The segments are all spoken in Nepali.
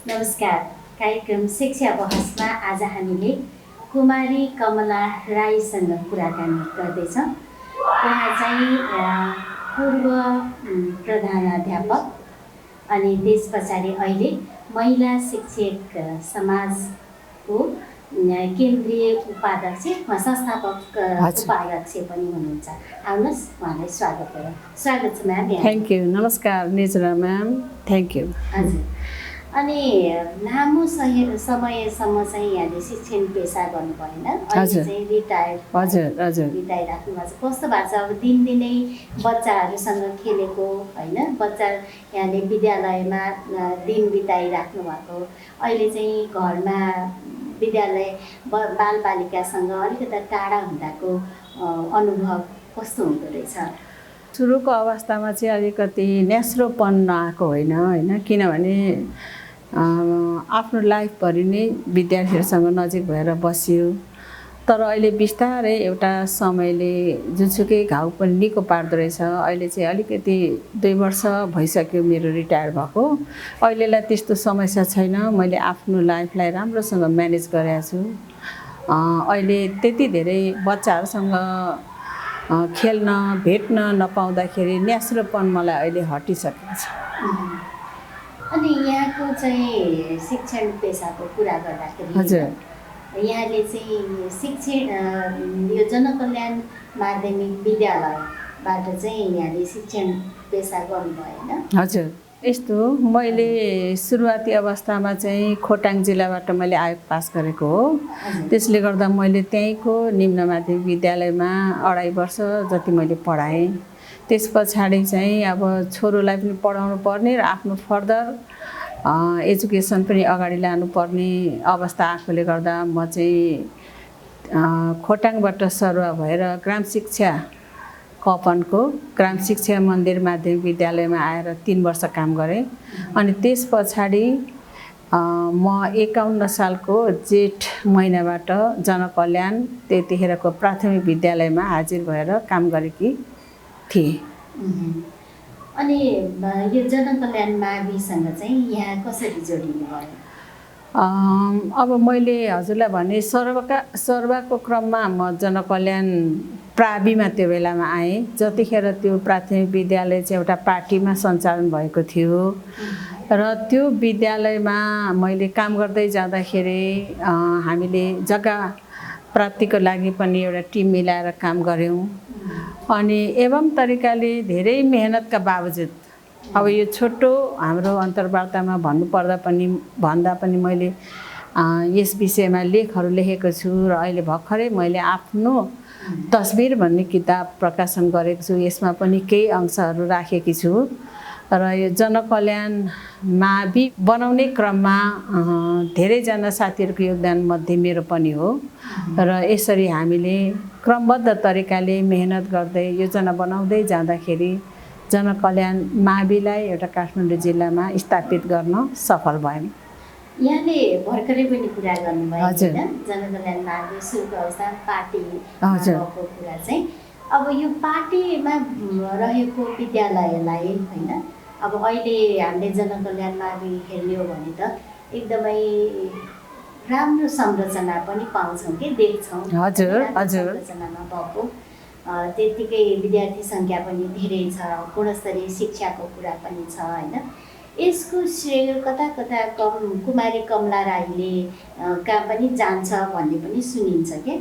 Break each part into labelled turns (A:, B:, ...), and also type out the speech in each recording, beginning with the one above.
A: नमस्कार। कार्यक्रम शिक्षा बहसमा आज हामीले कुमारी कमला राईसँग कुराकानी गर्दैछौँ। उहाँ चाहिँ पूर्व प्रधानाध्यापक अनि त्यस पछाडि अहिले महिला शिक्षक समाजको केन्द्रीय उपाध्यक्ष संस्थापक उपाध्यक्ष पनि हुनुहुन्छ। आउनुहोस् उहाँलाई स्वागत गरौँ। स्वागत छ म्याम।
B: Thank you. नमस्कार निजरा म्याम, थ्याङ्क यू।
A: हजुर, अनि लामो समयसम्म चाहिँ यहाँले शिक्षण पेसा गर्नु भएन, अहिले चाहिँ रिटायर राख्नु भएको छ। कस्तो भएको छ अब दिनदिनै बच्चाहरूसँग खेलेको होइन, बच्चा यहाँले विद्यालयमा दिन बिताइराख्नु भएको, अहिले चाहिँ घरमा विद्यालय बालबालिकासँग अलिकति टाढा हुँदाको अनुभव कस्तो हुँदो रहेछ?
B: सुरुको अवस्थामा चाहिँ अलिकति न्यास्रोपन नआएको होइन, किनभने आफ्नो लाइफभरि नै विद्यार्थीहरूसँग नजिक भएर बसियो। तर अहिले बिस्तारै एउटा समयले जुनसुकै घाउ पनि निको पार्दो रहेछ। अहिले चाहिँ अलिकति 2 वर्ष भइसक्यो मेरो रिटायर भएको। अहिलेलाई त्यस्तो समस्या छैन। मैले आफ्नो लाइफलाई राम्रोसँग म्यानेज गरेको छु। अहिले त्यति धेरै बच्चाहरूसँग खेल्न भेट्न नपाउँदाखेरि न्यास्रोपन मलाई अहिले हटिसकेको छ।
A: अनि यहाँको चाहिँ शिक्षण पेसाको कुरा गर्दाखेरि
B: हजुर,
A: यहाँले चाहिँ शिक्षण यो जनकल्याण माध्यमिक विद्यालयबाट चाहिँ यहाँले शिक्षण पेसा गर्नुभयो होइन?
B: हजुर, यस्तो मैले सुरुवाती अवस्थामा चाहिँ खोटाङ जिल्लाबाट मैले आयोग पास गरेको हो। त्यसले गर्दा मैले त्यहीँको निम्न माध्यमिक विद्यालयमा 2.5 वर्ष जति मैले पढाएँ। त्यस पछाडि चाहिँ अब छोरोलाई पनि पढाउनु पर्ने र आफ्नो फर्दर एजुकेसन पनि अगाडि लानुपर्ने अवस्था आएकोले गर्दा म चाहिँ खोटाङबाट सरुवा भएर ग्राम शिक्षा कपनको ग्राम शिक्षा मन्दिर माध्यमिक विद्यालयमा आएर 3 वर्ष काम गरेँ। अनि त्यस पछाडि म 51 सालको जेठ महिनाबाट जनकल्याण त्यतिखेरको प्राथमिक विद्यालयमा हाजिर भएर काम गरेकी थिएँ।
A: अनि यो जनकल्याण माविसँग चाहिँ यहाँ कसरी जोडिनु भयो?
B: अब मैले हजुरलाई भने सर्वको क्रममा म जनकल्याण प्राविमा त्यो बेलामा आएँ। जतिखेर त्यो प्राथमिक विद्यालय चाहिँ एउटा पार्टीमा सञ्चालन भएको थियो र त्यो विद्यालयमा मैले काम गर्दै जाँदाखेरि हामीले जग्गा प्राप्तिको लागि पनि एउटा टिम मिलाएर काम गऱ्यौँ। अनि एवं तरिकाले धेरै मेहनतका बावजुद अब यो छोटो हाम्रो अन्तर्वार्तामा भन्दा पनि मैले यस विषयमा लेखहरू लेखेको छु र अहिले भर्खरै मैले आफ्नो तस्बिर भन्ने किताब प्रकाशन गरेको छु। यसमा पनि केही अंशहरू राखेकी छु र यो जनकल्याण मावि बनाउने क्रममा धेरैजना साथीहरूको योगदान मध्ये मेरो पनि हो र यसरी हामीले क्रमबद्ध तरिकाले मेहनत गर्दै योजना बनाउँदै जाँदाखेरि जनकल्याण माविलाई एउटा काठमाडौँ जिल्लामा स्थापित गर्न सफल भयौँ।
A: यहाँले भर्खरै पनि कुरा गर्नुभयो होइन, जनकल्याण मावि सुरुको अवस्थामा पार्टी भएको कुरा चाहिँ अब यो पार्टीमा रहेको विद्यालयलाई होइन, अब अहिले हामीले जनकल्याण मावि हेर्ने हो भने त एकदमै राम्रो संरचना पनि पाउँछौँ कि देख्छौँ। संरचनामा भएको त्यत्तिकै विद्यार्थी सङ्ख्या पनि धेरै छ, गुणस्तरीय शिक्षाको कुरा पनि छ होइन। यसको श्रेय कता कता कुमारी कमला राईले का पनि जान्छ भन्ने पनि सुनिन्छ के?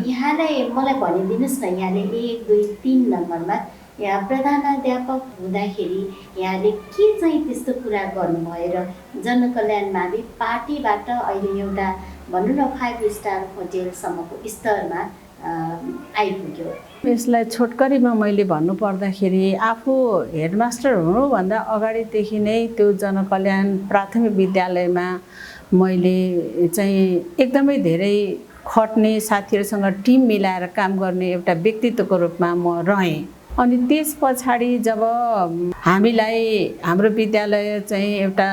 A: यहाँलाई मलाई भनिदिनुहोस् न, यहाँले 1, 2, 3 नम्बरमा यहाँ प्रधानाध्यापक हुँदाखेरि यहाँले के चाहिँ त्यस्तो कुरा गर्नुभयो र जनकल्याण मावि पार्टीबाट अहिले एउटा भनौँ न 5 स्टार होटेलसम्मको स्तरमा आइपुग्यो?
B: यसलाई छोटकरीमा मैले भन्नुपर्दाखेरि आफू हेडमास्टर हुनुभन्दा अगाडिदेखि नै त्यो जनकल्याण प्राथमिक विद्यालयमा मैले चाहिँ एकदमै धेरै खट्ने, साथीहरूसँग टिम मिलाएर काम गर्ने एउटा व्यक्तित्वको रूपमा म रहेँ। अनि त्यस पछाडि जब हामीलाई हाम्रो विद्यालय चाहिँ एउटा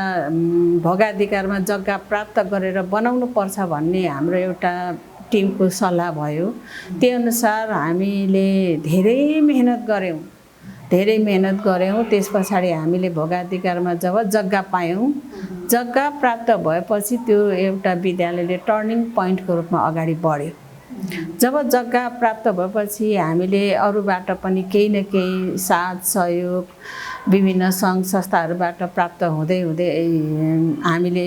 B: भोगाधिकारमा जग्गा प्राप्त गरेर बनाउनु पर्छ भन्ने हाम्रो एउटा टिमको सल्लाह भयो। त्यही अनुसार हामीले धेरै मेहनत गऱ्यौँ धेरै मेहनत गऱ्यौँ। त्यस पछाडि हामीले भोगाधिकारमा जब जग्गा पायौँ, जग्गा प्राप्त भएपछि त्यो एउटा विद्यालयले टर्निङ पोइन्टको रूपमा अगाडि बढ्यो। जब जग्गा प्राप्त भएपछि हामीले अरूबाट पनि केही न केही साथ सहयोग विभिन्न सङ्घ संस्थाहरूबाट प्राप्त हुँदै हुँदै हामीले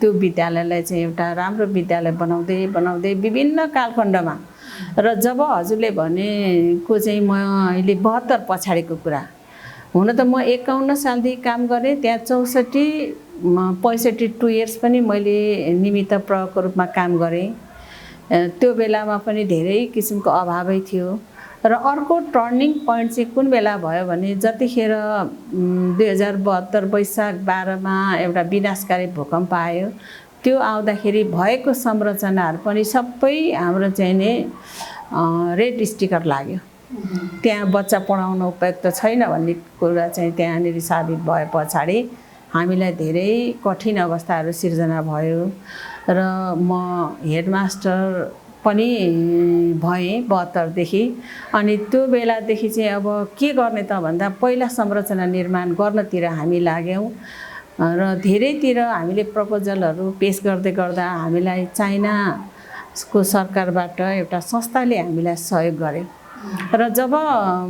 B: त्यो विद्यालयलाई चाहिँ एउटा राम्रो विद्यालय बनाउँदै बनाउँदै विभिन्न कालखण्डमा र जब हजुरले भनेको चाहिँ म अहिले 72 पछाडिको कुरा, हुन त म 51 सालदेखि काम गरेँ, त्यहाँ 64 65 2 इयर्स पनि मैले निमित्त प्रहको रूपमा काम गरेँ। त्यो बेलामा पनि धेरै किसिमको अभावै थियो। र अर्को टर्निङ पोइन्ट चाहिँ कुन बेला भयो भने जतिखेर 2072 वैशाख 12मा एउटा विनाशकारी भूकम्प आयो। त्यो आउँदाखेरि भएको संरचनाहरू पनि सबै हाम्रो चाहिँ नि रेड स्टिकर लाग्यो। त्यहाँ बच्चा पढाउन उपयुक्त छैन भन्ने कुरा चाहिँ त्यहाँनिर साबित भए पछाडि हामीलाई धेरै कठिन अवस्थाहरू सिर्जना भयो र म हेडमास्टर पनि भएँ 72 देखि। अनि त्यो बेलादेखि चाहिँ अब के गर्ने त भन्दा पहिला संरचना निर्माण गर्नतिर हामी लाग्यौँ र धेरैतिर हामीले प्रपोजलहरू पेश गर्दै गर्दा हामीलाई चाइनाको सरकारबाट एउटा संस्थाले हामीलाई सहयोग गर्यो र जब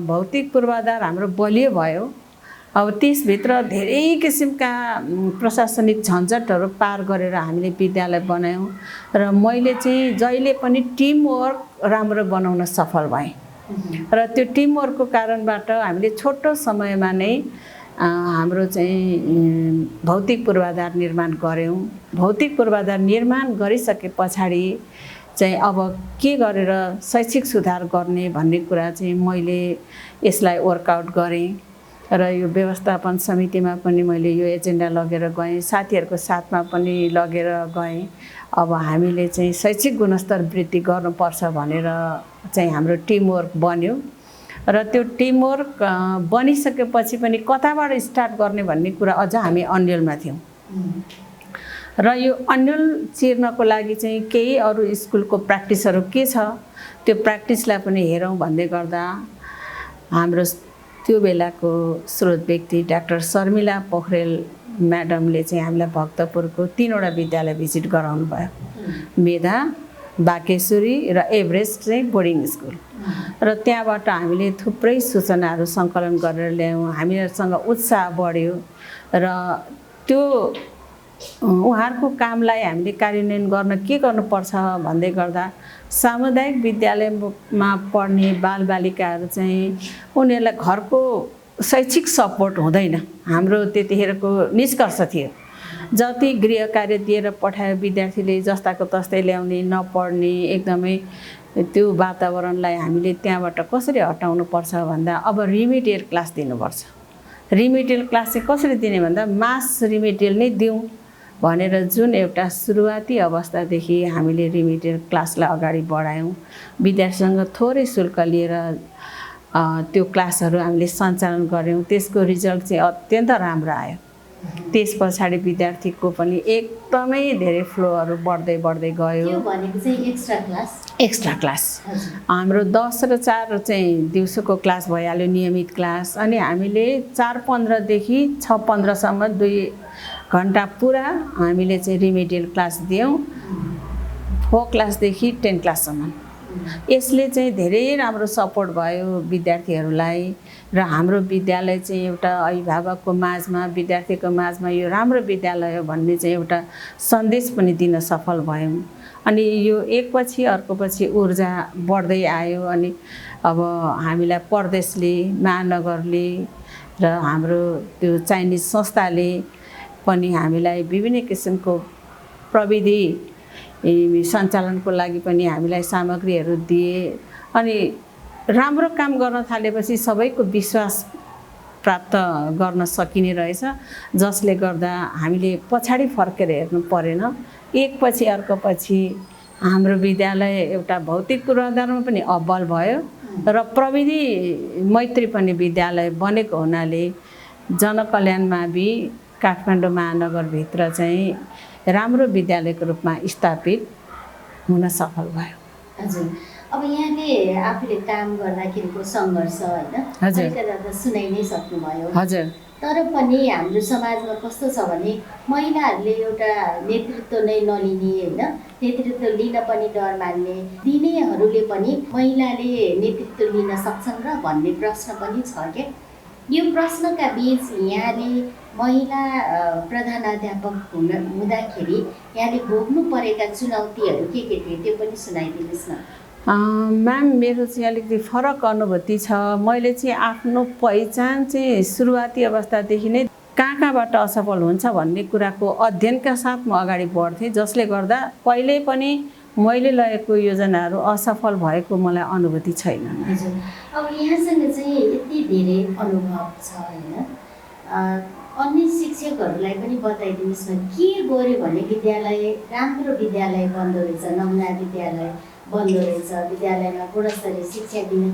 B: भौतिक पूर्वाधार हाम्रो बलियो भयो, अब त्यसभित्र धेरै किसिमका प्रशासनिक झन्झटहरू पार गरेर हामीले विद्यालय बनायौँ र मैले चाहिँ जहिले पनि टिमवर्क राम्रो बनाउन सफल भएँ। र त्यो टिमवर्कको कारणबाट हामीले छोटो समयमा नै हाम्रो चाहिँ भौतिक पूर्वाधार निर्माण गऱ्यौँ। भौतिक पूर्वाधार निर्माण गरिसके पछाडि चाहिँ अब के गरेर शैक्षिक सुधार गर्ने भन्ने कुरा चाहिँ मैले यसलाई वर्कआउट गरेँ र यो व्यवस्थापन समितिमा पनि मैले यो एजेन्डा लगेर गएँ, साथीहरूको साथमा पनि लगेर गएँ। अब हामीले चाहिँ शैक्षिक गुणस्तर वृद्धि गर्नुपर्छ भनेर चाहिँ हाम्रो टिमवर्क बन्यो र त्यो टिमवर्क बनिसकेपछि पनि कताबाट स्टार्ट गर्ने भन्ने कुरा अझ हामी अन्यलमा थियौँ। र यो अन्यल चिर्नको लागि चाहिँ केही अरू स्कुलको प्र्याक्टिसहरू के छ त्यो प्र्याक्टिसलाई पनि हेरौँ भन्दै गर्दा हाम्रो त्यो बेलाको स्रोत व्यक्ति डाक्टर शर्मिला पोखरेल म्याडमले चाहिँ हामीलाई भक्तपुरको 3वटा विद्यालय भिजिट गराउनु भयो। मेधा, बाकेश्वरी र एभरेस्ट चाहिँ बोर्डिङ स्कुल। र त्यहाँबाट हामीले थुप्रै सूचनाहरू सङ्कलन गरेर ल्यायौँ। हामीहरूसँग उत्साह बढ्यो र त्यो उहाँहरूको कामलाई हामीले कार्यान्वयन गर्न के गर्नुपर्छ भन्दै गर्दा सामुदायिक विद्यालयमा पढ्ने बालबालिकाहरू चाहिँ उनीहरूलाई घरको शैक्षिक सपोर्ट हुँदैन, हाम्रो त्यतिखेरको निष्कर्ष थियो। जति गृह कार्य दिएर पठायो विद्यार्थीले जस्ताको तस्तै ल्याउने, नपढ्ने, एकदमै त्यो वातावरणलाई हामीले त्यहाँबाट कसरी हटाउनुपर्छ भन्दा अब रिमिडियल क्लास दिनुपर्छ। रिमिडियल क्लास चाहिँ कसरी दिने भन्दा मास रिमिडियल नै दिउँ भनेर जुन एउटा सुरुवाती अवस्थादेखि हामीले रिमिडियल क्लासलाई अगाडि बढायौँ। विद्यार्थीसँग थोरै शुल्क लिएर त्यो क्लासहरू हामीले सञ्चालन गऱ्यौँ। त्यसको रिजल्ट चाहिँ अत्यन्त राम्रो आयो। त्यस पछाडि विद्यार्थीको पनि एकदमै धेरै फ्लोहरू बढ्दै बढ्दै गयो।
A: त्यो भनेको चाहिँ एक्स्ट्रा क्लास। एक्स्ट्रा क्लास
B: हाम्रो 10 र 4 चाहिँ दिउँसोको क्लास भइहाल्यो, नियमित क्लास। अनि हामीले 4:15 देखि 6:15 सम्म 2 घन्टा पुरा हामीले चाहिँ रिमिडियल क्लास दियौँ, 4 क्लासदेखि 10 क्लाससम्म। यसले चाहिँ धेरै राम्रो सपोर्ट भयो विद्यार्थीहरूलाई र हाम्रो विद्यालय चाहिँ एउटा अभिभावकको माझमा, विद्यार्थीको माझमा यो राम्रो विद्यालय हो भन्ने चाहिँ एउटा सन्देश पनि दिन सफल भयौँ। अनि यो एकपछि अर्कोपछि ऊर्जा बढ्दै आयो। अनि अब हामीलाई प्रदेशले, महानगरले र हाम्रो त्यो चाइनिज संस्थाले पनि हामीलाई विभिन्न किसिमको प्रविधि सञ्चालनको लागि पनि हामीलाई सामग्रीहरू दिए। अनि राम्रो काम गर्न थालेपछि सबैको विश्वास प्राप्त गर्न सकिने रहेछ, जसले गर्दा हामीले पछाडि फर्केर हेर्नु परेन। एकपछि अर्कोपछि हाम्रो विद्यालय एउटा भौतिक पूर्वाधारमा पनि अब्बल भयो र प्रविधि मैत्री पनि विद्यालय बनेको हुनाले जनकल्याणमा भी काठमाडौँ महानगरभित्र चाहिँ राम्रो विद्यालयको रूपमा स्थापित हुन सफल भयो।
A: हजुर, अब यहाँले आफूले काम गर्दाखेरिको सङ्घर्ष होइन अलिकता त सुनाइ नै सक्नुभयो।
B: हजुर।
A: तर पनि हाम्रो समाजमा कस्तो छ भने महिलाहरूले एउटा नेतृत्व नै नलिने होइन, नेतृत्व लिन पनि डर मान्ने, दिनेहरूले पनि महिलाले नेतृत्व लिन सक्छन् र भन्ने प्रश्न पनि छ क्या। यो प्रश्नका बीच यहाँले महिला प्रधानाध्यापक हुँदाखेरि यहाँले भोग्नु परेका चुनौतीहरू के थिए त्यो पनि सुनाइदिनुहोस् न।
B: म्याम मेरो चाहिँ अलिकति फरक अनुभूति छ। मैले चाहिँ आफ्नो पहिचान चाहिँ सुरुवाती अवस्थादेखि नै कहाँबाट असफल हुन्छ भन्ने कुराको अध्ययनका साथ म अगाडि बढ्थेँ, जसले गर्दा कहिल्यै पनि मैले लगेको योजनाहरू असफल भएको मलाई अनुभूति छैन।
A: हजुर, अब यहाँसँग चाहिँ यति धेरै अनुभव छ होइन, अन्य शिक्षकहरूलाई पनि बताइदिनुहोस् न के गर्यो भने विद्यालय राम्रो विद्यालय बन्दो रहेछ, नमुना विद्यालय बन्दो रहेछ, विद्यालयमा गुणस्तरीय शिक्षा दिने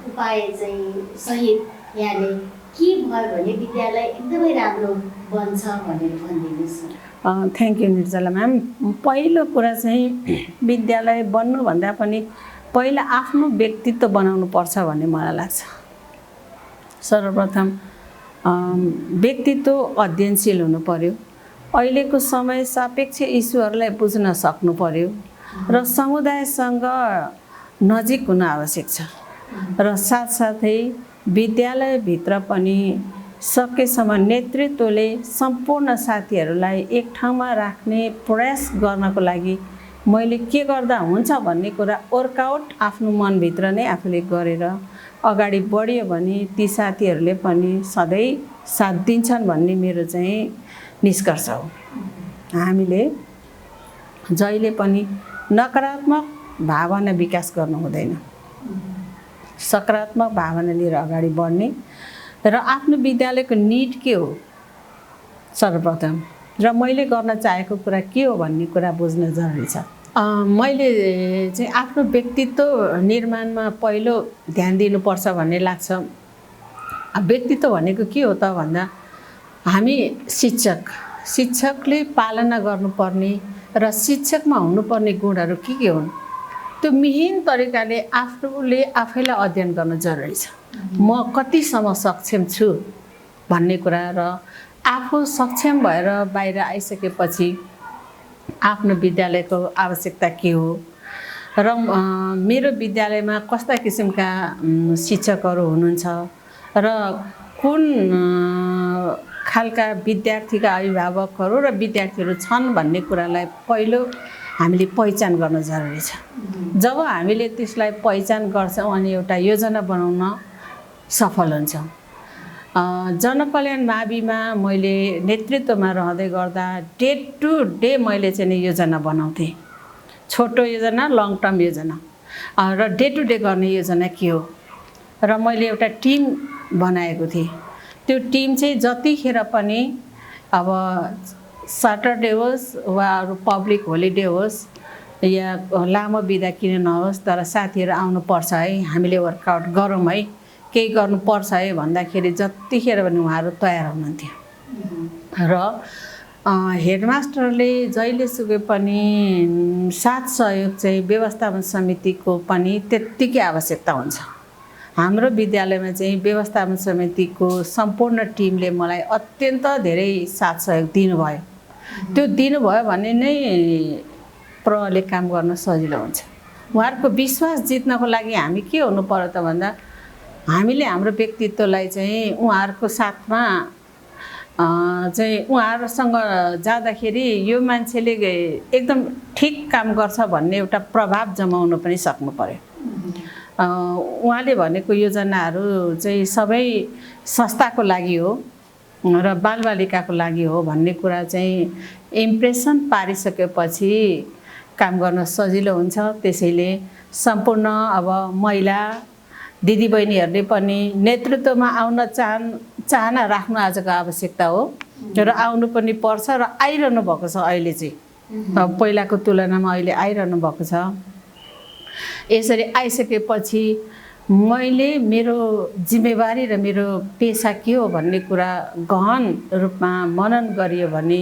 A: उपाय चाहिँ सहित यहाँले के भयो भने विद्यालय एकदमै राम्रो बन्छ भनेर भनिदिनुहोस् न।
B: Thank you Nirjala ma'am. पहिलो कुरा चाहिँ विद्यालय बन्नुभन्दा पनि पहिला आफ्नो व्यक्तित्व बनाउनु पर्छ भन्ने मलाई लाग्छ। सर्वप्रथम व्यक्तित्व अध्ययनशील हुनु पर्यो, अहिलेको समय सापेक्ष इस्युहरूलाई बुझ्न सक्नु पर्यो र समुदायसँग नजिक हुन आवश्यक छ र साथसाथै विद्यालयभित्र पनि सकेसम्म नेतृत्वले सम्पूर्ण साथीहरूलाई एक ठाउँमा राख्ने प्रयास गर्नको लागि मैले के गर्दा हुन्छ भन्ने कुरा वर्कआउट आफ्नो मनभित्र नै आफूले गरेर अगाडि बढ्यो भने ती साथीहरूले पनि सधैँ साथ दिन्छन् भन्ने मेरो चाहिँ निष्कर्ष हो। हामीले जहिले पनि नकारात्मक भावना विकास गर्नु हुँदैन, सकारात्मक भावना लिएर अगाडि बढ्ने र आफ्नो विद्यालयको निड के हो सर्वप्रथम र मैले गर्न चाहेको कुरा के हो भन्ने कुरा बुझ्न जरुरी छ। मैले चाहिँ आफ्नो व्यक्तित्व निर्माणमा पहिलो ध्यान दिनुपर्छ भन्ने लाग्छ। व्यक्तित्व भनेको के हो त भन्दा हामी शिक्षकले पालना गर्नुपर्ने र शिक्षकमा हुनुपर्ने गुणहरू के हुन् त्यो मिहिन तरिकाले आफूले आफैलाई अध्ययन गर्न जरुरी छ। म कतिसम्म सक्षम छु भन्ने कुरा र आफू सक्षम भएर बाहिर आइसकेपछि आफ्नो विद्यालयको आवश्यकता के हो र मेरो विद्यालयमा कस्ता किसिमका शिक्षकहरू हुनुहुन्छ र कुन खालका विद्यार्थीका अभिभावकहरू र विद्यार्थीहरू छन् भन्ने कुरालाई पहिलो हामीले पहिचान गर्न जरुरी छ। जब हामीले त्यसलाई पहिचान गर्छौँ अनि एउटा योजना बनाउन सफल हुन्छौँ। जनकल्याण माविमा मैले नेतृत्वमा रहँदै गर्दा डे टु डे मैले चाहिँ योजना बनाउँथेँ, छोटो योजना, लङ टर्म योजना र डे टु डे गर्ने योजना के हो र मैले एउटा टिम बनाएको थिएँ। त्यो टिम चाहिँ जतिखेर पनि अब सटरडे होस् वा अरू पब्लिक होलिडे होस् या लामो बिदा किन नहोस् तर साथीहरू आउनुपर्छ है, हामीले वर्कआउट गरौँ है, केही गर्नुपर्छ है भन्दाखेरि जतिखेर पनि उहाँहरू तयार हुनुहुन्थ्यो र हेडमास्टरले जहिले सुकै पनि साथ सहयोग चाहिँ व्यवस्थापन समितिको पनि त्यत्तिकै आवश्यकता हुन्छ। हाम्रो विद्यालयमा चाहिँ व्यवस्थापन समितिको सम्पूर्ण टिमले मलाई अत्यन्त धेरै साथ सहयोग दिनुभयो। त्यो दिनुभयो भने नै प्रहरीले काम गर्न सजिलो हुन्छ। उहाँहरूको विश्वास जित्नको लागि हामी के हुनु पर्यो त भन्दा हामीले हाम्रो व्यक्तित्वलाई चाहिँ उहाँहरूको साथमा चाहिँ उहाँहरूसँग जाँदाखेरि यो मान्छेले एकदम ठिक काम गर्छ भन्ने एउटा प्रभाव जमाउन पनि सक्नु पर्यो। उहाँले भनेको योजनाहरू चाहिँ सबै संस्थाको लागि हो र बालबालिकाको लागि हो भन्ने कुरा चाहिँ इम्प्रेसन पारिसकेपछि काम गर्न सजिलो हुन्छ। त्यसैले सम्पूर्ण अब महिला दिदीबहिनीहरूले पनि नेतृत्वमा आउन चाहना राख्नु आजको आवश्यकता हो र आउनु पनि पर्छ र आइरहनु भएको छ। अहिले चाहिँ पहिलाको तुलनामा अहिले आइरहनु भएको छ। यसरी आइसकेपछि मैले मेरो जिम्मेवारी र मेरो पेसा के हो भन्ने कुरा गहन रूपमा मनन गरियो भने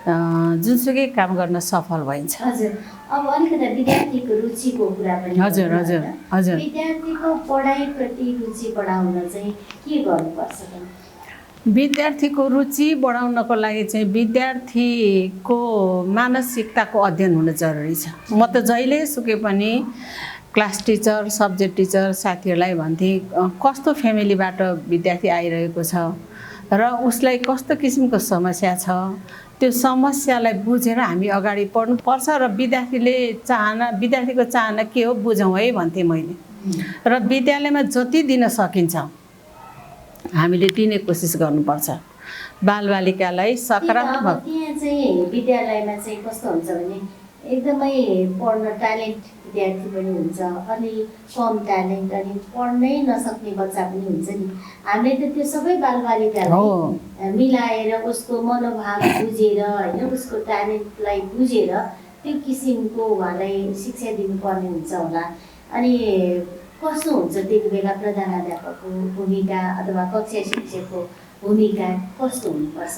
B: जुनसुकै काम गर्न सफल भइन्छ।
A: हजुर, अब अलिकति विद्यार्थीको रुचिको कुरा पनि
B: हजुर
A: गरौँ
B: हजुर
A: होइन?
B: हजुर
A: विद्यार्थीको पढाइप्रति रुचि बढाउन चाहिँ के गर्नुपर्छ त?
B: विद्यार्थीको रुचि बढाउनको लागि चाहिँ विद्यार्थीको मानसिकताको अध्ययन हुन जरुरी छ। म त जहिले सुके पनि क्लास टिचर, सब्जेक्ट टिचर साथीहरूलाई भन्थेँ कस्तो फ्यामिलीबाट विद्यार्थी आइरहेको छ र उसलाई कस्तो किसिमको समस्या छ, त्यो समस्यालाई बुझेर हामी अगाडि बढ्नुपर्छ र विद्यार्थीको चाहना के हो बुझौँ है भन्थेँ मैले। र विद्यालयमा जति दिन सकिन्छ हामीले दिने कोसिस गर्नुपर्छ। बालबालिकालाई सकारात्मक
A: त्यहाँ चाहिँ विद्यालयमा चाहिँ कस्तो हुन्छ भने एकदमै पढ्न ट्यालेन्ट विद्यार्थी पनि हुन्छ, अलि कम ट्यालेन्ट, अनि पढ्नै नसक्ने बच्चा पनि हुन्छ नि। हामीले त त्यो सबै बालबालिकालाई मिलाएर उसको मनोभाव बुझेर होइन, उसको ट्यालेन्टलाई बुझेर त्यो किसिमको उहाँलाई शिक्षा दिनुपर्ने हुन्छ होला। अनि कस्तो हुन्छ त्यति बेला प्रधानाध्यापकको भूमिका अथवा कक्षा शिक्षकको भूमिका कस्तो हुनुपर्छ?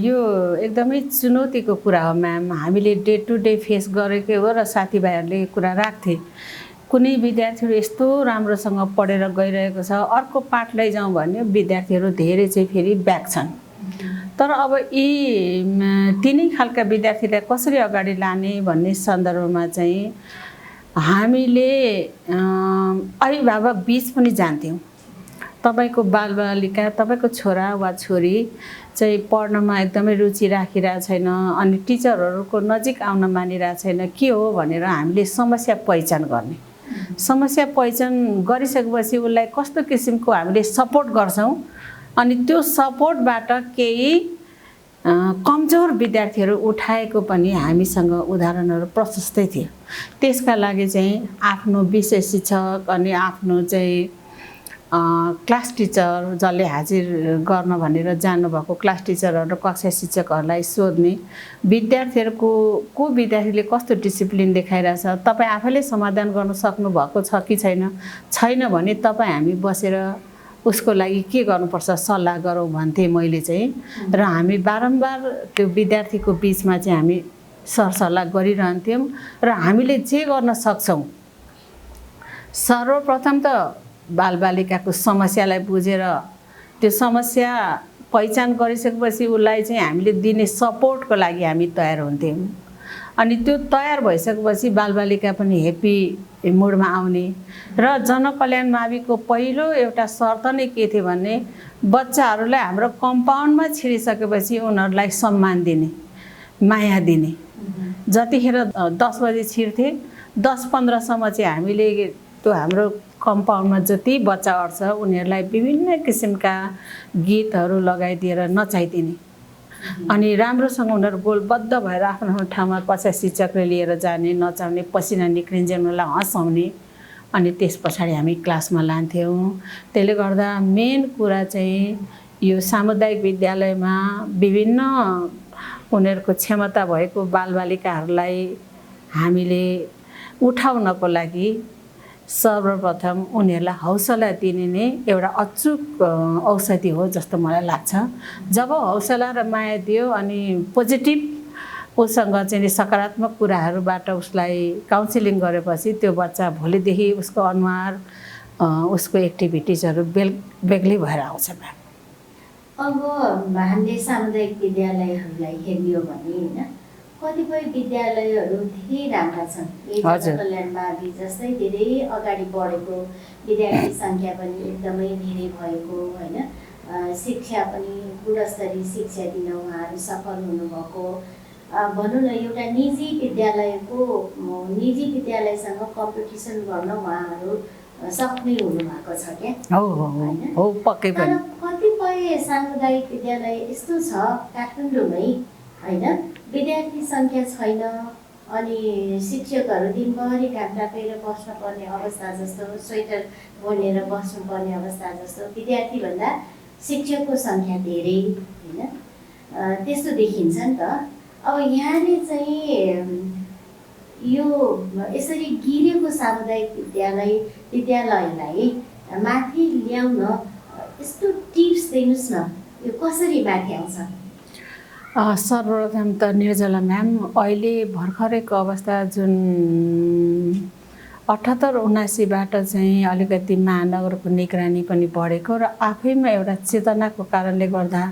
B: यो एकदमै चुनौतीको कुरा हो म्याम। हामीले डे टु डे फेस गरेकै हो र साथीभाइहरूले कुरा राख्थे कुनै विद्यार्थीहरू यस्तो राम्रोसँग पढेर गइरहेको छ, अर्को पाठ लैजाउँ भन्यो विद्यार्थीहरू धेरै चाहिँ फेरि ब्याक छन्। तर अब यी तिनै खालका विद्यार्थीलाई कसरी अगाडि लाने भन्ने सन्दर्भमा चाहिँ हामीले अभिभावक बीच पनि जान्थ्यौँ। तपाईको बालबालिका, तपाईको छोरा वा छोरी चाहिँ पढ्नमा एकदमै रुचि राखिरहेको छैन, अनि टिचरहरूको नजिक आउन मानिरहेको छैन, के हो भनेर हामीले समस्या पहिचान गर्ने। समस्या पहिचान गरिसकेपछि उसलाई कस्तो किसिमको हामीले सपोर्ट गर्छौँ, अनि त्यो सपोर्टबाट केही कमजोर विद्यार्थीहरू उठाएको पनि हामीसँग उदाहरणहरू प्रशस्तै थियो। त्यसका लागि चाहिँ आफ्नो विषय शिक्षक अनि आफ्नो चाहिँ क्लास टिचर जसले हाजिर गर्न भनेर जानुभएको क्लास टिचरहरू, कक्षा शिक्षकहरूलाई सोध्ने विद्यार्थीहरूको को विद्यार्थीले कस्तो डिसिप्लिन देखाइरहेछ, तपाईँ आफैले समाधान गर्न सक्नुभएको छ कि छैन भने तपाईँ हामी बसेर उसको लागि के गर्नुपर्छ सल्लाह गरौँ भन्थेँ मैले चाहिँ। र हामी बारम्बार त्यो विद्यार्थीको बिचमा चाहिँ हामी सरसल्लाह गरिरहन्थ्यौँ र हामीले जे गर्न सक्छौँ सर्वप्रथम त बालबालिकाको समस्यालाई बुझेर त्यो समस्या पहिचान गरिसकेपछि उसलाई चाहिँ हामीले दिने सपोर्टको लागि हामी तयार हुन्थ्यौँ। अनि त्यो तयार भइसकेपछि बालबालिका पनि हेप्पी मुडमा आउने। र जनकल्याण माविको पहिलो एउटा शर्त नै के थियो भने बच्चाहरूलाई हाम्रो कम्पाउन्डमा छिरिसकेपछि उनीहरूलाई सम्मान दिने, माया दिने। जतिखेर 10 बजे छिर्थे 10-15सम्म चाहिँ हामीले त्यो हाम्रो कम्पाउन्डमा जति बच्चा अट्छ उनीहरूलाई विभिन्न किसिमका गीतहरू लगाइदिएर नचाइदिने, अनि राम्रोसँग उनीहरू गोलबद्ध भएर आफ्नो आफ्नो ठाउँमा कक्षा शिक्षकले लिएर जाने, नचाउने, पसिना निक्लिन्जेल उनीहरूलाई हँसाउने, अनि त्यस पछाडि हामी क्लासमा लान्थ्यौँ। त्यसले गर्दा मेन कुरा चाहिँ यो सामुदायिक विद्यालयमा विभिन्न उनीहरूको क्षमता भएको बालबालिकाहरूलाई हामीले उठाउनको लागि सर्वप्रथम उनीहरूलाई हौसला दिने नै एउटा अचूक औषधि हो जस्तो मलाई लाग्छ। जब हौसला र माया दियो अनि पोजिटिभ उसँग चाहिँ सकारात्मक कुराहरूबाट उसलाई काउन्सिलिङ गरेपछि त्यो बच्चा भोलिदेखि उसको अनुहार, उसको एक्टिभिटिजहरू बेग्लै भएर आउँछ।
A: अब हामीले सामुदायिक विद्यालयहरूलाई हेर्यो भने होइन कतिपय विद्यालयहरू धेरै राम्रा छन्। जनकल्याण मावि जस्तै धेरै अगाडि बढेको, विद्यार्थी सङ्ख्या पनि एकदमै धेरै भएको होइन, शिक्षा पनि गुणस्तरीय शिक्षा दिन उहाँहरू सफल हुनुभएको। भनौँ न एउटा निजी विद्यालयसँग कम्पिटिसन गर्न उहाँहरू सक्ने हुनुभएको छ क्या।
B: हो पक्कै पनि।
A: तर कतिपय सामुदायिक विद्यालय यस्तो छ काठमाडौँमै होइन, विद्यार्थी सङ्ख्या छैन, अनि शिक्षकहरू दिनभरि घाम तापेर बस्नुपर्ने अवस्था जस्तो, स्वेटर बोलेर बस्नुपर्ने अवस्था जस्तो, विद्यार्थीभन्दा शिक्षकको सङ्ख्या धेरै होइन, त्यस्तो देखिन्छ नि त। अब यहाँले चाहिँ यो यसरी गिरेको सामुदायिक विद्यालयलाई माथि ल्याउन यस्तो टिप्स दिनुहोस् न, यो कसरी माथि आउँछ?
B: सर्वप्रथम त निर्जला म्याम अहिले भर्खरैको अवस्था जुन 78-79बाट चाहिँ अलिकति महानगरको निगरानी पनि बढेको र आफैमा एउटा चेतनाको कारणले गर्दा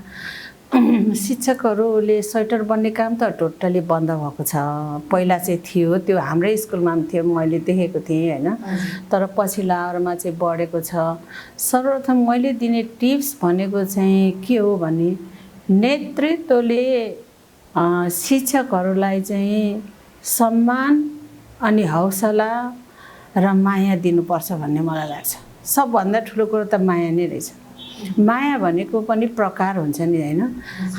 B: शिक्षकहरूले स्वेटर बन्ने काम त टोटली बन्द भएको छ। पहिला चाहिँ थियो, त्यो हाम्रै स्कुलमा पनि थियो, मैले देखेको थिएँ होइन, तर पछिल्ला आउरमा चाहिँ बढेको छ। सर्वप्रथम मैले दिने टिप्स भनेको चाहिँ के हो भने नेतृत्वले शिक्षकहरूलाई चाहिँ सम्मान अनि हौसला र माया दिनुपर्छ भन्ने मलाई लाग्छ। सबभन्दा ठुलो कुरो त माया नै रहेछ। माया भनेको पनि प्रकार हुन्छ नि होइन।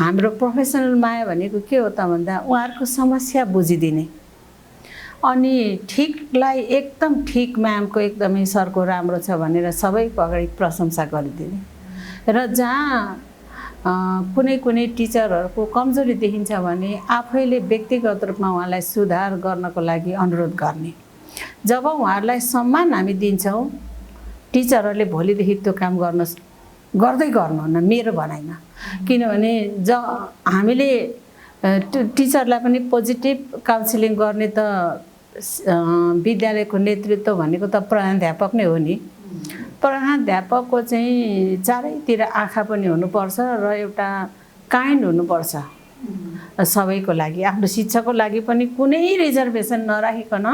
B: हाम्रो प्रोफेसनल माया भनेको के हो त भन्दा उहाँहरूको समस्या बुझिदिने अनि ठिकलाई एकदम ठिक म्यामको एकदमै सरको राम्रो छ भनेर सबैको अगाडि प्रशंसा गरिदिने र जहाँ कुनै कुनै टिचरहरूको कमजोरी देखिन्छ भने आफैले व्यक्तिगत रूपमा उहाँलाई सुधार गर्नको लागि अनुरोध गर्ने। जब उहाँहरूलाई सम्मान हामी दिन्छौँ टिचरहरूले भोलिदेखि त्यो काम गर्दै गर्नुहुन्न मेरो भनाइमा। किनभने हामीले टिचरलाई पनि पोजिटिभ काउन्सिलिङ गर्ने त विद्यालयको नेतृत्व भनेको त प्रधानाध्यापक नै हो नि। प्रधानाध्यापकको चाहिँ चारैतिर आँखा पनि हुनुपर्छ र एउटा काइन्ड हुनुपर्छ सबैको लागि। आफ्नो शिक्षकको लागि पनि कुनै रिजर्भेसन नराखिकन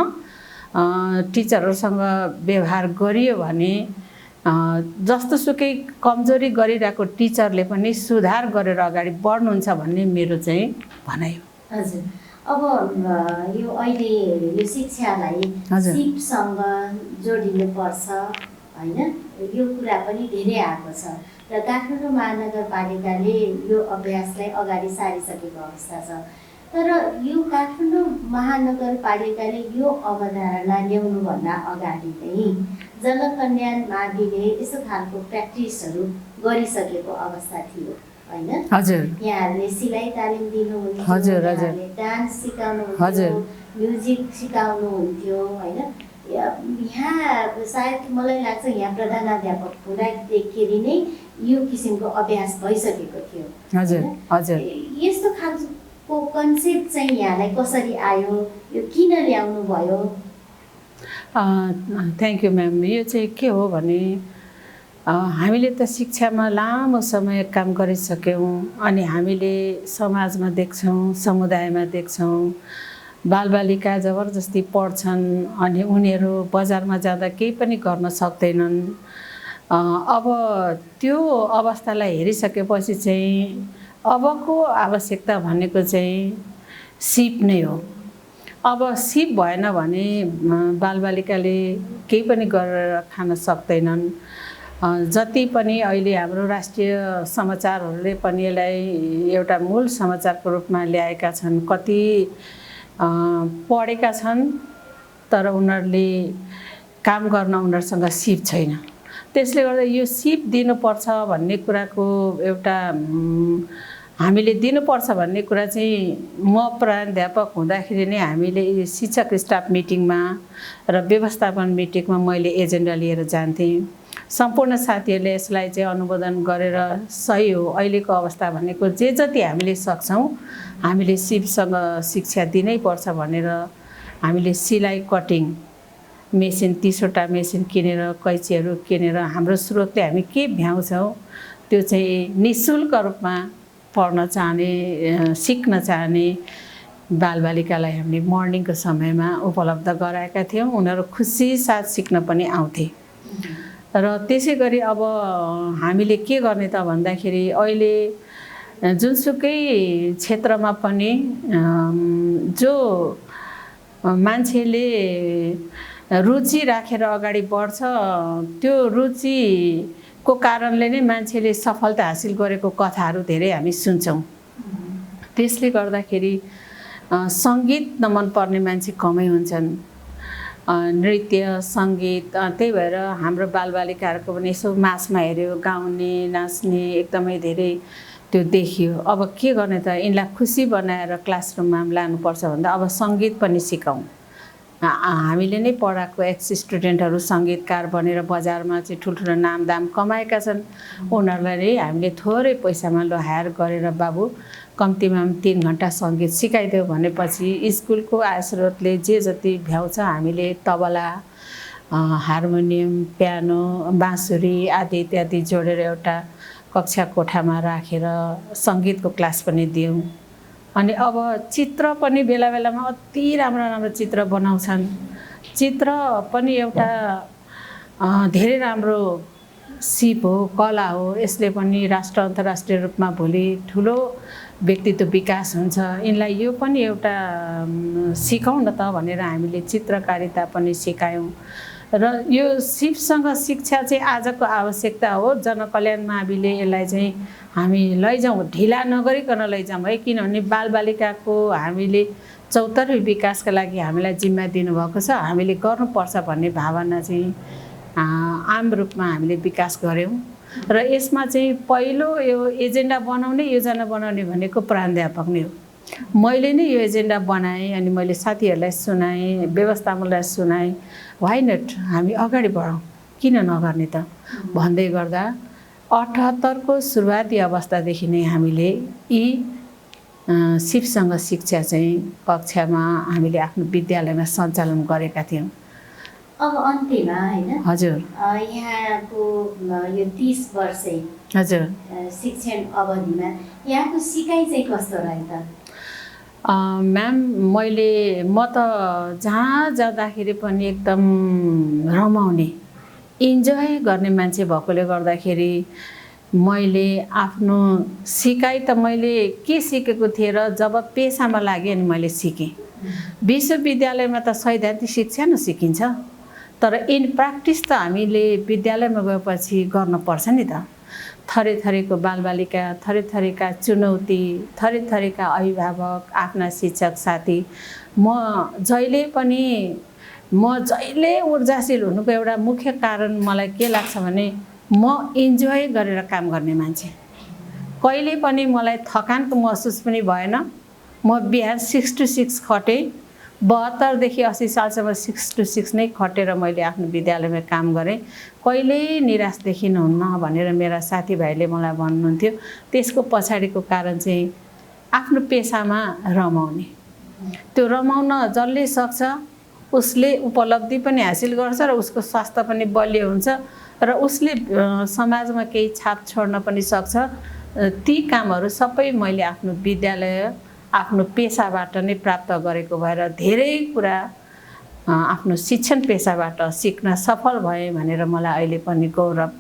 B: टिचरहरूसँग व्यवहार गरियो भने जस्तोसुकै कमजोरी गरिरहेको टिचरले पनि सुधार गरेर अगाडि बढ्नुहुन्छ भन्ने मेरो चाहिँ भनाइ हो।
A: हजुर, अब यो अहिले यो शिक्षालाई सिपसँग जोडिनुपर्छ होइन, यो कुरा पनि धेरै आएको छ र काठमाडौँ महानगरपालिकाले यो अभ्यासलाई अगाडि सारिसकेको अवस्था छ। तर यो काठमाडौँ महानगरपालिकाले यो अवधारणा ल्याउनुभन्दा अगाडि नै जनकल्याण माविले यस्तो खालको प्र्याक्टिसहरू गरिसकेको अवस्था थियो होइन।
B: हजुर,
A: यहाँहरूले सिलाइ तालिम दिनुहुन्थ्यो,
B: हजुर
A: यहाँहरूले डान्स सिकाउनुहुन्थ्यो, म्युजिक सिकाउनुहुन्थ्यो होइन। यहाँ सायद मलाई लाग्छ यहाँ प्रधानाध्यापक हुँदाखेरि नै यो किसिमको अभ्यास भइसकेको थियो।
B: हजुर हजुर,
A: यस्तो खालको कन्सेप्ट चाहिँ यहाँलाई कसरी आयो, यो किन ल्याउनु भयो?
B: Thank you ma'am. यो चाहिँ के हो भने हामीले त शिक्षामा लामो समय काम गरिसक्यौँ अनि हामीले समाजमा देख्छौँ, समुदायमा देख्छौँ बालबालिका जबरजस्ती पढ्छन् अनि उनीहरू बजारमा जाँदा केही पनि गर्न सक्दैनन्। अब त्यो अवस्थालाई हेरिसकेपछि चाहिँ अबको आवश्यकता भनेको चाहिँ सिप नै हो। अब सिप भएन भने बालबालिकाले केही पनि गरेर खान सक्दैनन्। जति पनि अहिले हाम्रो राष्ट्रिय समाचारहरूले पनि यसलाई एउटा मूल समाचारको रूपमा ल्याएका छन्। कति पढेका छन् तर उनीहरूले काम गर्न उनीहरूसँग सिप छैन। त्यसले गर्दा यो सिप दिनुपर्छ भन्ने कुराको एउटा हामीले दिनुपर्छ भन्ने कुरा चाहिँ म प्रधानाध्यापक हुँदाखेरि नै हामीले शिक्षक स्टाफ मिटिङमा र व्यवस्थापन मिटिङमा मैले एजेन्डा लिएर जान्थेँ। सम्पूर्ण साथीहरूले यसलाई चाहिँ अनुमोदन गरेर सही हो, अहिलेको अवस्था भनेको जे जति हामीले सक्छौँ हामीले सिपसँग शिक्षा दिनै पर्छ भनेर हामीले सिलाइ कटिङ मेसिन 30वटा मेसिन किनेर कैँचीहरू किनेर हाम्रो स्रोतले हामी के भ्याउँछौँ त्यो चाहिँ निःशुल्क रूपमा पढ्न चाहने सिक्न चाहने बालबालिकालाई हामीले मर्निङको समयमा उपलब्ध गराएका थियौँ। उनीहरू खुसी साथ सिक्न पनि आउँथे र त्यसै गरी अब हामीले के गर्ने त भन्दाखेरि अहिले जुनसुकै क्षेत्रमा पनि जो मान्छेले रुचि राखेर अगाडि बढ्छ त्यो रुचिको कारणले नै मान्छेले सफलता हासिल गरेको कथाहरू धेरै हामी सुन्छौँ। त्यसले गर्दाखेरि सङ्गीत नमन पर्ने मान्छे कमै हुन्छन्, नृत्य सङ्गीत। त्यही भएर हाम्रो बालबालिकाहरूको पनि यसो मासमा हेऱ्यो गाउने नाच्ने एकदमै धेरै त्यो देखियो। अब के गर्ने त यिनलाई खुसी बनाएर क्लासरुममा लानुपर्छ भन्दा अब सङ्गीत पनि सिकाउँ। हामीले नै पढाएको एक्स स्टुडेन्टहरू सङ्गीतकार बनेर बजारमा चाहिँ ठुल्ठुलो नामदाम कमाएका छन्। उनीहरूलाई हामीले थोरै पैसामा ल हायर गरेर बाबु कम्तीमा 3 घन्टा सङ्गीत सिकाइदियो भनेपछि स्कुलको आयस्रोतले जे जति भ्याउँछ हामीले तबला, हार्मोनियम, पियानो, बाँसुरी आदि इत्यादि जोडेर एउटा कक्षा कोठामा राखेर सङ्गीतको क्लास पनि दियौँ। अनि अब चित्र पनि बेला बेलामा अति राम्रो राम्रो चित्र बनाउँछन्। चित्र पनि एउटा धेरै राम्रो सिप हो, कला हो। यसले पनि राष्ट्र अन्तर्राष्ट्रिय रूपमा भोलि ठुलो व्यक्तित्व विकास हुन्छ। यिनलाई यो पनि एउटा सिकाउँ न त भनेर हामीले चित्रकारिता पनि सिकायौँ। र यो सिपसँग शिक्षा चाहिँ आजको आवश्यकता हो। जनकल्याण माविले यसलाई चाहिँ हामी लैजाउँ, ढिला नगरिकन लैजाउँ है। किनभने बालबालिकाको हामीले चौतर्फी विकासका लागि हामीलाई जिम्मा दिनुभएको छ, हामीले गर्नुपर्छ भन्ने भावना चाहिँ आम रूपमा हामीले विकास गऱ्यौँ। र यसमा चाहिँ पहिलो यो एजेन्डा बनाउने, योजना बनाउने भनेको प्राध्यापक नै हो। मैले नै यो एजेन्डा बनाएँ अनि मैले साथीहरूलाई सुनाएँ, व्यवस्थापनलाई सुनाएँ, वाइ नट हामी अगाडि बढौँ, किन नगर्ने त भन्दै गर्दा 78 को सुरुवाती अवस्थादेखि नै हामीले यी सिपसँग शिक्षा चाहिँ कक्षामा हामीले आफ्नो विद्यालयमा सञ्चालन गरेका थियौँ।
A: अब अन्त्यमा हैन,
B: हजुर,
A: यहाँको यो 30 वर्ष
B: हजुर
A: शिक्षण अवधिमा यहाँको सिकाइ चाहिँ कस्तो रह्यो त?
B: म्याम, म त जहाँ जाँदाखेरि पनि एकदम रमाउने, इन्जोय गर्ने मान्छे भएकोले गर्दाखेरि मैले आफ्नो सिकाइ त मैले के सिकेको थिएँ र जब पेसामा लागेँ अनि मैले सिकेँ। विश्वविद्यालयमा त सैद्धान्तिक शिक्षा न सिकिन्छ, तर इन प्र्याक्टिस त हामीले विद्यालयमा गएपछि गर्नुपर्छ नि त। थरीथरीको बालबालिका, थरीथरीका चुनौती, थरीथरीका अभिभावक, आफ्ना शिक्षक साथी। म जहिले ऊर्जाशील हुनुको एउटा मुख्य कारण मलाई के लाग्छ भने म इन्जोय गरेर काम गर्ने मान्छे। कहिले पनि मलाई थकानको महसुस पनि भएन। म बिहान 6 to 6 खटेँ। 72 देखि 80 सालसम्म 6 to 6 नै खटेर मैले आफ्नो विद्यालयमा काम गरेँ। कहिल्यै निराश देखिनुहुन्न भनेर मेरा साथीभाइले मलाई भन्नुहुन्थ्यो। त्यसको पछाडिको कारण चाहिँ आफ्नो पेसामा रमाउने। त्यो रमाउन जसले सक्छ उसले उपलब्धि पनि हासिल गर्छ र उसको स्वास्थ्य पनि बलियो हुन्छ र उसले समाजमा केही छाप छोड्न पनि सक्छ। ती कामहरू सबै मैले आफ्नो विद्यालय, आफ्नो पेसाबाट नै प्राप्त गरेको भएर धेरै कुरा आफ्नो शिक्षण पेसाबाट सिक्न सफल भएँ भनेर मलाई अहिले पनि गौरव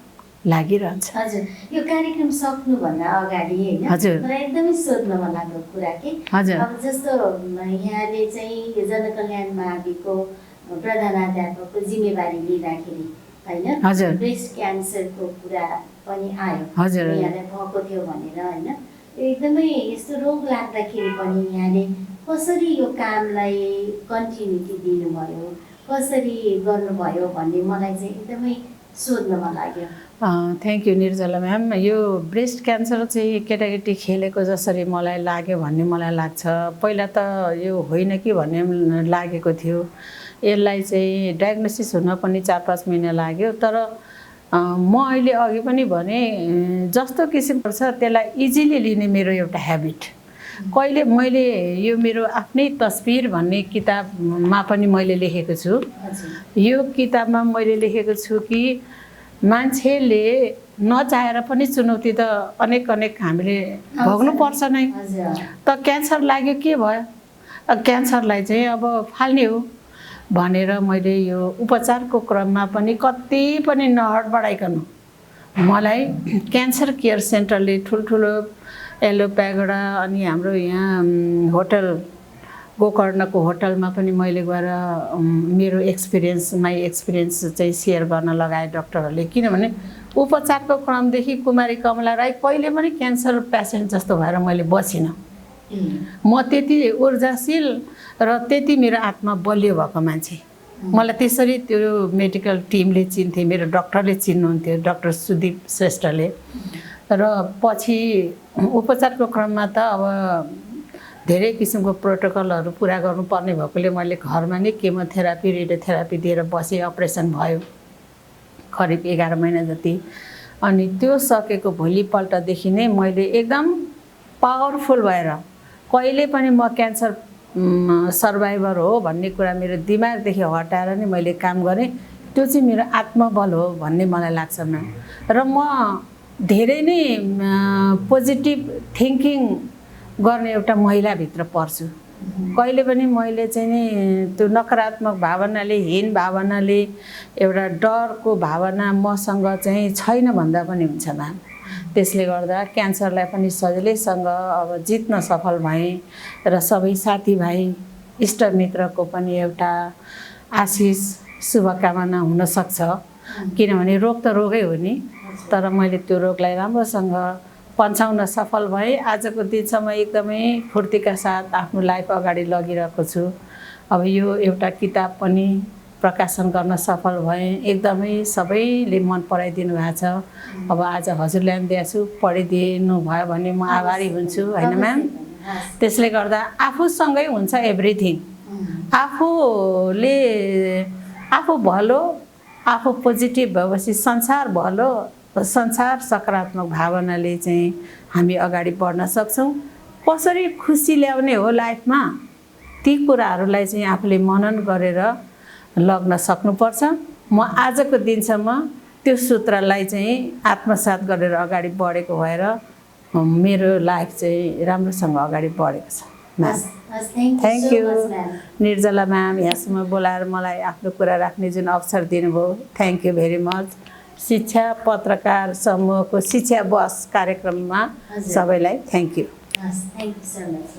B: लागिरहन्छ।
A: हजुर, यो कार्यक्रम सक्नुभन्दा अगाडि हैन, मलाई एकदमै सोध्न मन लागेको कुरा के, अब जस्तो यहाँले चाहिँ जनकल्याण माविको प्रधानाध्यापकको जिम्मेवारी लिँदाखेरि हैन, ब्रेस्ट क्यान्सरको कुरा पनि आयो, यहाँलाई भएको थियो भनेर हैन। एकदमै यस्तो रोग लाग्दाखेरि पनि यहाँले कसरी यो कामलाई कन्टिन्युटी दिनुभयो, कसरी गर्नुभयो भन्ने मलाई चाहिँ एकदमै सोध्न मन लाग्यो।
B: Thank you Nirjala ma'am. यो ब्रेस्ट क्यान्सर चाहिँ केटाकेटी खेलेको जसरी मलाई लाग्यो भन्ने मलाई लाग्छ। पहिला त यो होइन कि भन्ने लागेको थियो। यसलाई चाहिँ डायग्नोसिस हुन पनि 4-5 महिना लाग्यो। तर म अहिले अघि पनि भने जस्तो किसिमको छ त्यसलाई इजिली लिने मेरो एउटा ह्याबिट। कहिले मैले यो मेरो आफ्नै तस्बिर भन्ने किताबमा पनि मैले लेखेको छु। यो किताबमा मैले लेखेको छु कि मान्छेले नचाहेर पनि चुनौती त अनेक हामीले भोग्नुपर्छ नै। त क्यान्सर लाग्यो के भयो, क्यान्सरलाई चाहिँ अब फाल्ने हो भनेर मैले यो उपचारको क्रममा पनि कति पनि नहडबडाइकन मलाई क्यान्सर केयर सेन्टरले ठुल्ठुलो येल्लो प्यागोडा अनि हाम्रो यहाँ होटल गोकर्णको होटलमा पनि मैले गएर मेरो माई एक्सपिरियन्स चाहिँ सेयर गर्न लगाएँ डक्टरहरूले। किनभने उपचारको क्रमदेखि कुमारी कमला राई कहिले पनि क्यान्सर पेसेन्ट जस्तो भएर मैले बसिनँ। म त्यति ऊर्जाशील र त्यति मेरो आत्मा बलियो भएको मान्छे। मलाई त्यसरी त्यो मेडिकल टिमले चिन्थे, मेरो डक्टरले चिन्नुहुन्थ्यो, डाक्टर सुदीप श्रेष्ठले। र पछि उपचारको क्रममा त अब धेरै किसिमको प्रोटोकलहरू पुरा गर्नुपर्ने भएकोले मैले घरमा नै केमोथेरापी रेडियोथेरापी दिएर बसेँ। अपरेसन भयो करिब 11 महिना जति। अनि त्यो सकेको भोलिपल्टदेखि नै मैले एकदम पावरफुल भएर कहिले पनि म क्यान्सर सर्भाइभर हो भन्ने कुरा मेरो दिमागदेखि हटाएर नै मैले काम गरेँ। त्यो चाहिँ मेरो आत्मबल हो भन्ने मलाई लाग्छ म्याम। र म धेरै नै पोजिटिभ थिङ्किङ गर्ने एउटा महिलाभित्र पर्छु। कहिले पनि मैले चाहिँ नि त्यो नकारात्मक भावनाले हीन भावनाले एउटा डरको भावना मसँग चाहिँ छैन भन्दा पनि हुन्छ म्याम। त्यसले गर्दा क्यान्सरलाई पनि सजिलैसँग अब जित्न सफल भएँ र सबै साथीभाइ इष्टमित्रको पनि एउटा आशिष शुभकामना हुनसक्छ। किनभने रोग त रोगै हो नि, तर मैले त्यो रोगलाई राम्रोसँग पन्छाउन सफल भएँ। आजको दिनसम्म एकदमै फुर्तीका साथ आफ्नो लाइफ अगाडि लगिरहेको छु। अब यो एउटा किताब पनि प्रकाशन गर्न सफल भएँ। एकदमै सबैले मन पराइदिनु भएको छ। अब आज हजुरले पनि दिएको छु, पढिदिनु भयो भने म आभारी हुन्छु होइन म्याम। त्यसले गर्दा आफूसँगै हुन्छ एभ्रिथिङ। आफू भलो, आफू पोजिटिभ भएपछि संसार भलो, संसार सकारात्मक भावनाले चाहिँ हामी अगाडि बढ्न सक्छौँ। कसरी खुसी ल्याउने हो लाइफमा ती कुराहरूलाई चाहिँ आफूले मनन गरेर लग्न सक्नुपर्छ। म आजको दिनसम्म त्यो सूत्रलाई चाहिँ आत्मसात गरेर अगाडि बढेको भएर मेरो लाइफ चाहिँ राम्रोसँग अगाडि बढेको छ। थ्याङ्क यू निर्जला म्याम, यहाँसम्म बोलाएर मलाई आफ्नो कुरा राख्ने जुन अवसर दिनुभयो, थ्याङ्क यू भेरी मच। शिक्षा पत्रकार समूहको शिक्षा बस कार्यक्रममा सबैलाई thank you.
A: Thank you so much.